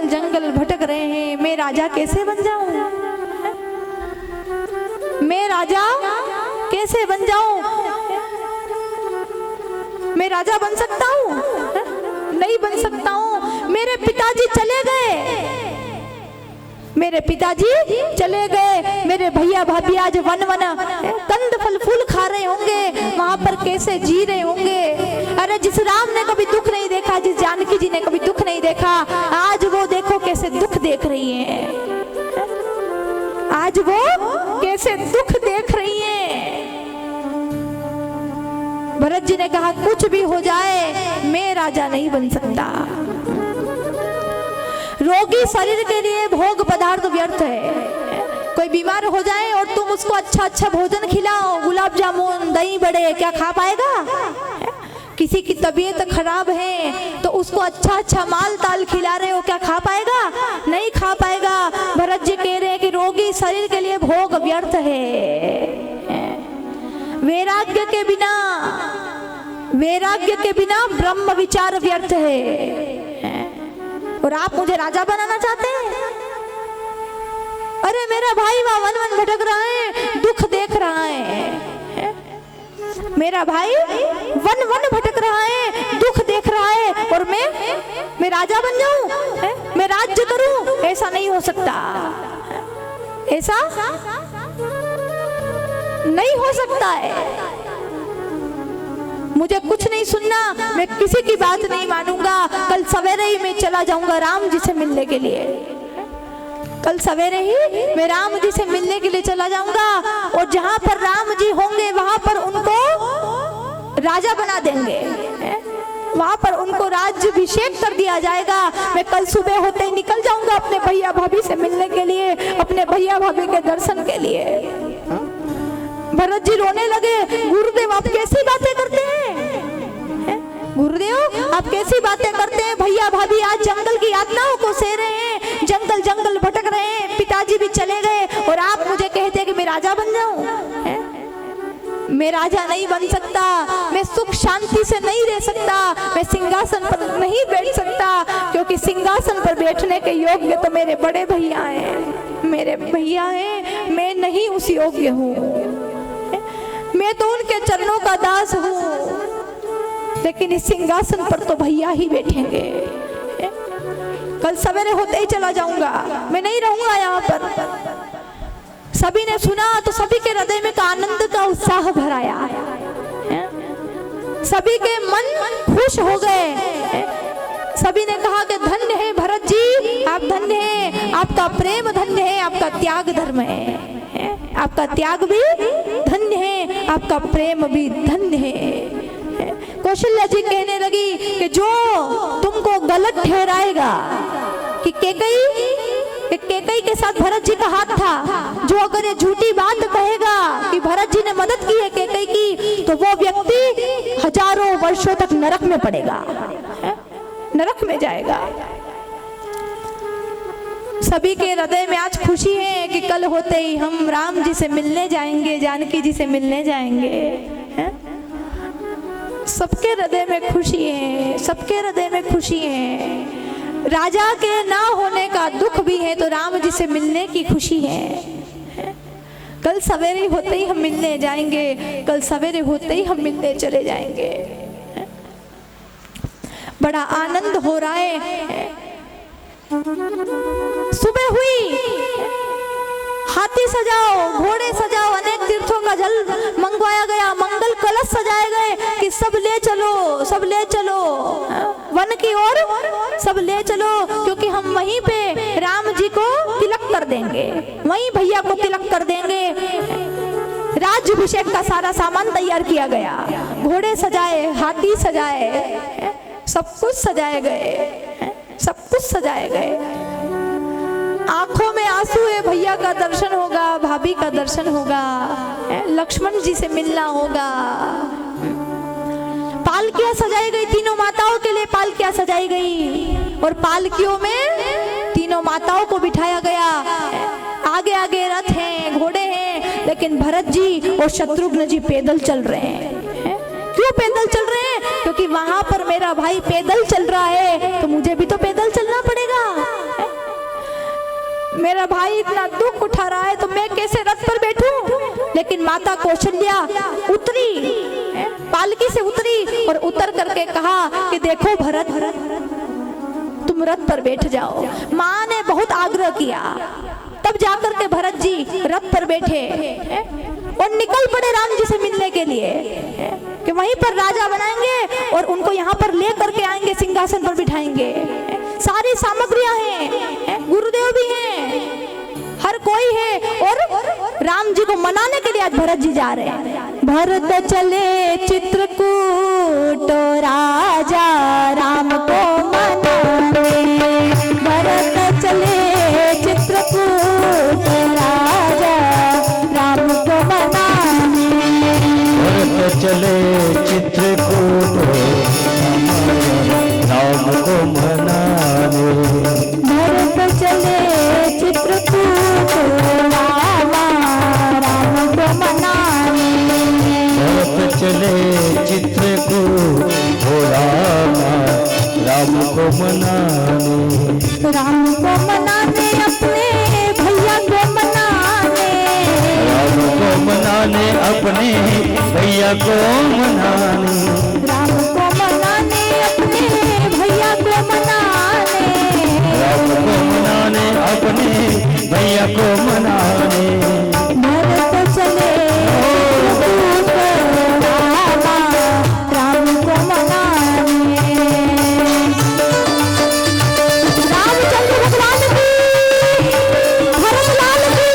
जंगल जंगल भटक रहे हैं, मैं राजा कैसे बन जाऊं? मैं राजा कैसे बन जाऊं? मैं राजा बन सकता हूं? नहीं बन सकता हूं। मेरे पिताजी चले गए, मेरे पिताजी चले गए, मेरे भैया भाभी आज वन वन कंद फल फूल खा रहे होंगे, वहां पर कैसे जी रहे होंगे। अरे जिस राम ने कभी दुख नहीं देखा, जिस जानकी जी ने कभी दुख नहीं देखा, आज वो देखो कैसे दुख देख रही हैं, आज वो कैसे दुख देख रही हैं। भरत जी ने कहा कुछ भी हो जाए मैं राजा नहीं बन सकता। रोगी शरीर के लिए भोग पदार्थ व्यर्थ है। कोई बीमार हो जाए और तुम उसको अच्छा अच्छा भोजन खिलाओ, गुलाब जामुन दही बड़े, क्या खा पाएगा? किसी की तबीयत खराब है तो उसको अच्छा अच्छा माल ताल खिला रहे हो, क्या खा पाएगा? नहीं खा पाएगा। भरत जी कह रहे हैं कि रोगी शरीर के लिए भोग व्यर्थ है। वैराग्य के बिना ब्रह्म विचार व्यर्थ है। और आप मुझे राजा बनाना चाहते हैं? अरे मेरा भाई वहां वन वन भटक रहा है, दुख देख रहा है। मेरा भाई वन वन भटक रहा है, दुख देख रहा है, और मैं राजा बन जाऊं, मैं राज्य करूं? ऐसा नहीं हो सकता, ऐसा नहीं हो सकता है। मुझे कुछ नहीं सुनना, मैं किसी की बात नहीं मानूंगा। कल सवेरे ही मैं चला जाऊंगा राम जी से मिलने के लिए। कल सवेरे ही मैं राम जी से मिलने के लिए चला जाऊंगा, और जहां पर राम जी होंगे वहां पर उनको राजा बना देंगे, वहां पर उनको राज्याभिषेक कर दिया जाएगा। मैं कल सुबह होते ही निकल जाऊंगा अपने भैया भाभी से मिलने के लिए, अपने भैया भाभी के दर्शन के लिए। भरत जी रोने लगे, गुरुदेव आप कैसी बातें करते हैं? गुरुदेव आप कैसी बातें करते हैं? भैया भाभी आज जंगल की यातनाओं को सह रहे हैं, जंगल जंगल भटक रहे हैं, पिताजी भी चले गए, और आप मुझे कहते हैं कि मैं राजा बन जाऊं? मैं राजा नहीं बन सकता, मैं सुख शांति से नहीं रह सकता, मैं सिंहासन पर नहीं बैठ सकता, क्योंकि सिंहासन पर बैठने के योग्य तो मेरे बड़े भैया हैं, मेरे भैया हैं, मैं नहीं उस योग्य हूँ। मैं तो उनके चरणों का दास हूँ, लेकिन इस सिंहासन पर तो भैया ही बैठेंगे। कल सवेरे होते ही चला जाऊंगा, मैं नहीं रहूंगा यहाँ पर। सभी ने सुना तो सभी के हृदय में आनंद का उत्साह भर आया, सभी के मन खुश हो गए। सभी ने कहा कि धन्य है भरत जी, आप धन्य हैं, आपका प्रेम धन्य है, आपका त्याग धर्म है, आपका त्याग भी धन्य है, आपका प्रेम भी धन्य है। कौशल्या जी कहने लगी कि जो तुमको गलत ठहराएगा कि केकई के साथ भरत जी का हाथ था, जो अगर ये झूठी बात कहेगा कि भरत जी ने मदद की है केकई की, तो वो व्यक्ति हजारों वर्षों तक नरक में पड़ेगा, नरक में जाएगा। सभी के हृदय में आज खुशी है कि कल होते ही हम राम जी से मिलने जाएंगे, जानकी जी से मिलने जाएंगे। सबके हृदय में खुशी है, सबके हृदय में खुशी है। राजा के ना होने का दुख भी है तो राम जी से मिलने की खुशी है। कल सवेरे होते ही हम मिलने जाएंगे, कल सवेरे होते ही हम मिलने चले जाएंगे। बड़ा आनंद हो रहा है। सुबह हुई, हाथी सजाओ, घोड़े सजाओ, अनेक तीर्थों का जल मंगवाया गया, मंगल कलश सजाए गए कि सब ले चलो, सब ले चलो वन की ओर, सब ले चलो, क्योंकि हम वहीं पे राम जी को तिलक कर देंगे, वहीं भैया को तिलक कर देंगे। राज्याभिषेक का सारा सामान तैयार किया गया, घोड़े सजाए, हाथी सजाए, सब कुछ सजाए गए, सब कुछ सजाए गए। आंखों में आंसू है, भैया का दर्शन होगा, भाभी का दर्शन होगा, लक्ष्मण जी से मिलना होगा। पालकियां सजाई गई, तीनों माताओं के लिए पालकियां सजाई गई, और पालकियों में तीनों माताओं को बिठाया गया। आगे आगे रथ हैं, घोड़े हैं, लेकिन भरत जी और शत्रुघ्न जी पैदल चल रहे हैं। क्यों पैदल चल रहे हैं? क्योंकि वहां पर मेरा भाई पैदल चल रहा है, तो मुझे भी तो पैदल चलना पड़ेगा। मेरा भाई इतना दुख उठा रहा है तो मैं कैसे रथ पर बैठूं। लेकिन माता कौशल्या उतरी, पालकी से उतरी और उतर करके कहा कि देखो भरत, तुम रथ पर बैठ जाओ। माँ ने बहुत आग्रह किया, तब जाकर के भरत जी रथ पर बैठे और निकल पड़े राम जी से मिलने के लिए कि वहीं पर राजा बनाएंगे और उनको यहाँ पर ले करके आएंगे, सिंहासन पर बिठाएंगे। सारी सामग्रियां हैं, गुरुदेव भी हैं, हर कोई है और राम जी को मनाने के लिए आज भरत जी जा रहे हैं। भरत चले चित्रकूट राजा राम को मनाने, भरत चले चित्रकूट राजा राम को मनाने, भरत चले चित्रकूट राम को मनाने, भरत चले चित्रकूट राम को मनाने, भरत चले चित्रकूट राम को मनाने, राम को मनाने अपने भैया को मनाने, राम को मनाने अपने भैया को मनाने, राम को मनाने अपने भैया को मनाने, राम को मनाने अपने भैया को मनाने, भरत चले राम को मनाने। रामचंद्र भगवान की, भरत लाल की।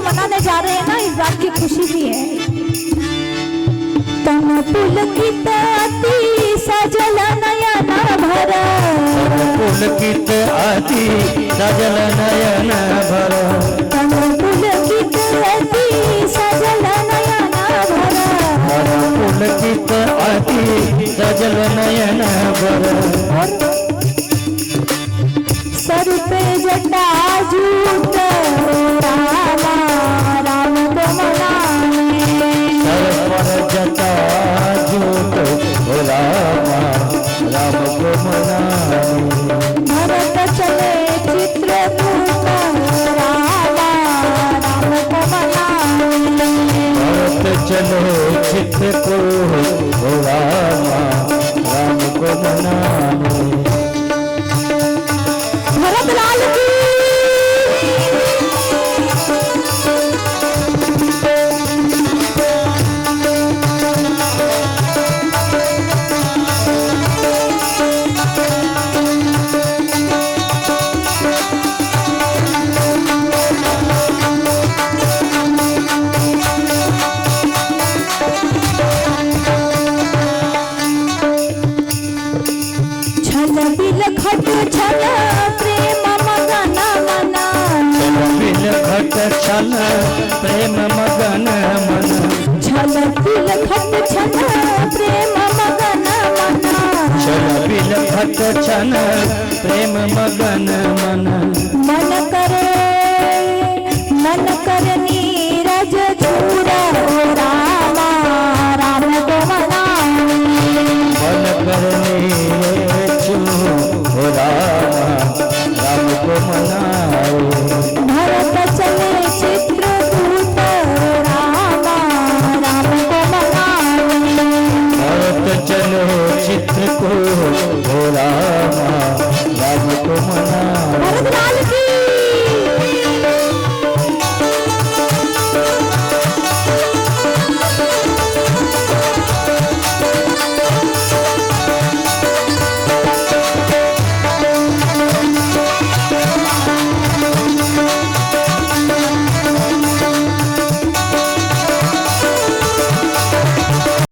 मनाने जा रहे हैं ना, इस बात की खुशी भी है। तन पुलकित अति सजल नयन भर, पुलकित अति सजल नयन भर, तन पुलकित अति सजल नयन भर, पुलकित अति सजल नयन भर, सर पे जटा जूट राम को मनाने, सर पर जटा जूट राम को मनाने, भरत चले चित्रकूट राम को मनाने, भरत चले चित्रकूट राम को मनाने, भरत लाल की। छल बिल खट छल प्रेम मगन मना, छल बिल खट छल प्रेम मगन मन, छल बिल खट छल प्रेम मगन मना, छल बिल खट छल प्रेम मगन मन, मन करे